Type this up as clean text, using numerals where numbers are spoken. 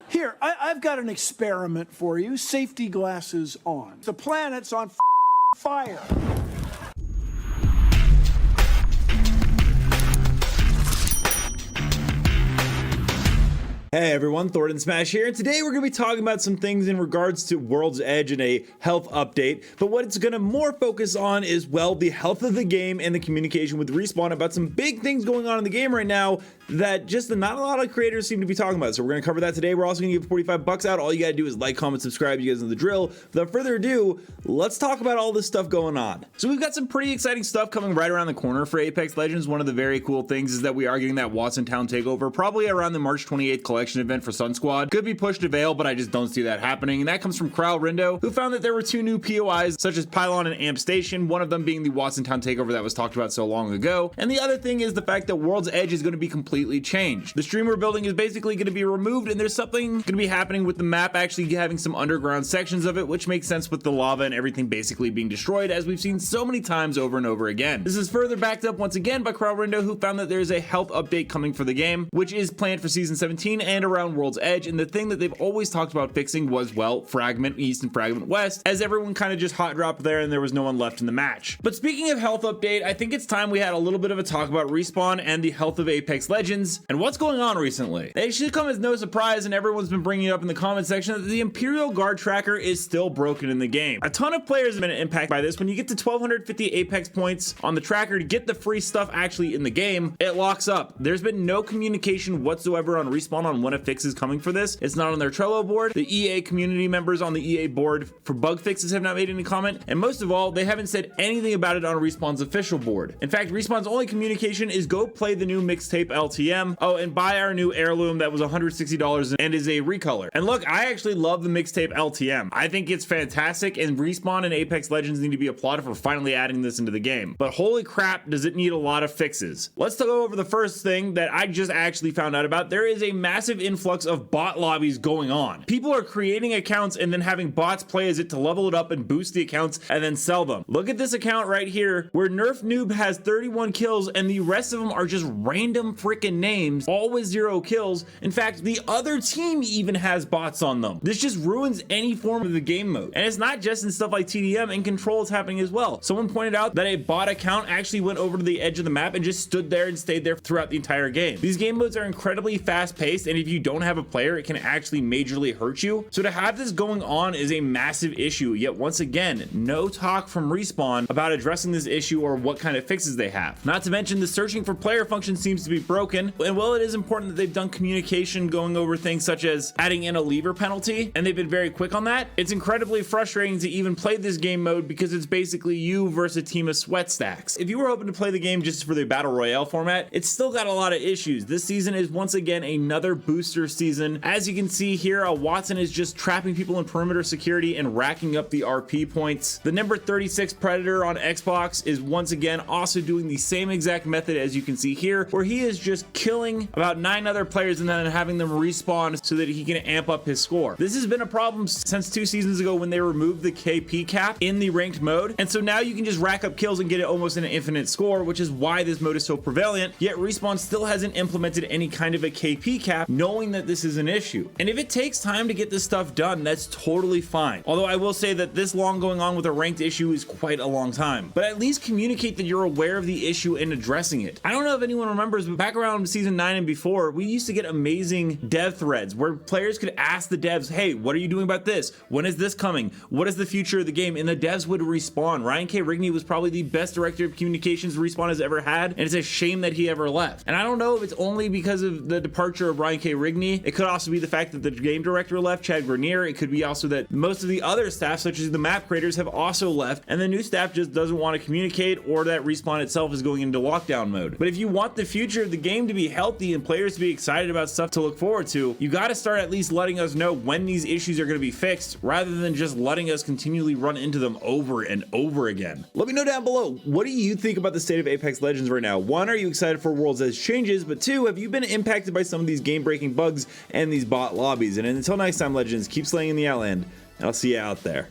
Here, I've got an experiment for you. Safety glasses on. The planet's on fire. Hey everyone, Thordan Smash here, and today we're going to be talking about some things in regards to World's Edge and a health update, but what it's going to more focus on is, well, the health of the game and the communication with Respawn about some big things going on in the game right now that just not a lot of creators seem to be talking about. So we're going to cover that today. We're also going to give 45 bucks out. All you got to do is like, comment, subscribe. You guys know the drill. Without further ado, let's talk about all this stuff going on. So we've got some pretty exciting stuff coming right around the corner for Apex Legends. One of the very cool things is that we are getting that Watson Town takeover probably around the March 28th collection event for Sun Squad. Could be pushed to Veil, but I just don't see that happening. And that comes from Kralrindo, who found that there were two new POIs, such as Pylon and Amp Station, one of them being the Watson Town takeover that was talked about so long ago. And the other thing is the fact that World's Edge is going to be completely changed. The streamer building is basically going to be removed, and there's something going to be happening with the map actually having some underground sections of it, which makes sense with the lava and everything basically being destroyed, as we've seen so many times over and over again. This is further backed up once again by Kralrindo, who found that there's a health update coming for the game, which is planned for Season 17 and around World's Edge. And the thing that they've always talked about fixing was, well, Fragment East and Fragment West, as everyone kind of just hot dropped there and there was no one left in the match. But speaking of health update, I think it's time we had a little bit of a talk about Respawn and the health of Apex Legends and what's going on recently. It should come as no surprise, and everyone's been bringing it up in the comment section, that the Imperial Guard tracker is still broken in the game. A ton of players have been impacted by this. When you get to 1250 Apex points on the tracker to get the free stuff actually in the game, it locks up. There's been no communication whatsoever on Respawn on when a fix is coming for this. It's not on their Trello board. The EA community members on the EA board for bug fixes have not made any comment, and most of all, they haven't said anything about it on Respawn's official board. In fact, Respawn's only communication is go play the new mixtape LTM. Oh, and buy our new heirloom that was $160 and is a recolor. And look, I actually love the mixtape LTM. I think it's fantastic, and Respawn and Apex Legends need to be applauded for finally adding this into the game. But holy crap, does it need a lot of fixes. Let's go over the first thing that I just actually found out about. There is a massive influx of bot lobbies going on. People are creating accounts and then having bots play as it to level it up and boost the accounts and then sell them. Look at this account right here where Nerf Noob has 31 kills and the rest of them are just random freaking names, all with 0 kills. In fact, the other team even has bots on them. This just ruins any form of the game mode. And it's not just in stuff like TDM, and Control is happening as well. Someone pointed out that a bot account actually went over to the edge of the map and just stood there and stayed there throughout the entire game. These game modes are incredibly fast paced, and if you don't have a player, it can actually majorly hurt you. So to have this going on is a massive issue, yet once again, no talk from Respawn about addressing this issue or what kind of fixes they have. Not to mention the searching for player function seems to be broken, and while it is important that they've done communication going over things such as adding in a lever penalty, and they've been very quick on that, it's incredibly frustrating to even play this game mode because it's basically you versus a team of sweat stacks. If you were hoping to play the game just for the Battle Royale format, it's still got a lot of issues. This season is once again another booster season. As you can see here, Watson is just trapping people in perimeter security and racking up the RP points. The number 36 Predator on Xbox is once again also doing the same exact method as you can see here, where he is just killing about 9 other players and then having them respawn so that he can amp up his score. This has been a problem since 2 seasons ago when they removed the KP cap in the ranked mode, and so now you can just rack up kills and get it almost an infinite score, which is why this mode is so prevalent, yet Respawn still hasn't implemented any kind of a KP cap, knowing that this is an issue. And if it takes time to get this stuff done, that's totally fine. Although I will say that this long going on with a ranked issue is quite a long time. But at least communicate that you're aware of the issue and addressing it. I don't know if anyone remembers, but back around season 9 and before, we used to get amazing dev threads where players could ask the devs, hey, what are you doing about this? When is this coming? What is the future of the game? And the devs would respond. Ryan K. Rigney was probably the best director of communications Respawn has ever had, and it's a shame that he ever left. And I don't know if it's only because of the departure of Ryan K. Rigney. It could also be the fact that the game director left, Chad Grenier. It could be also that most of the other staff, such as the map creators, have also left, and the new staff just doesn't want to communicate, or that Respawn itself is going into lockdown mode. But if you want the future of the game to be healthy and players to be excited about stuff to look forward to, you got to start at least letting us know when these issues are going to be fixed, rather than just letting us continually run into them over and over again. Let me know down below, what do you think about the state of Apex Legends right now? 1, are you excited for World's Edge changes? But 2, have you been impacted by some of these game-breaking bugs and these bot lobbies? And until next time, Legends, keep slaying in the Outland, and I'll see you out there.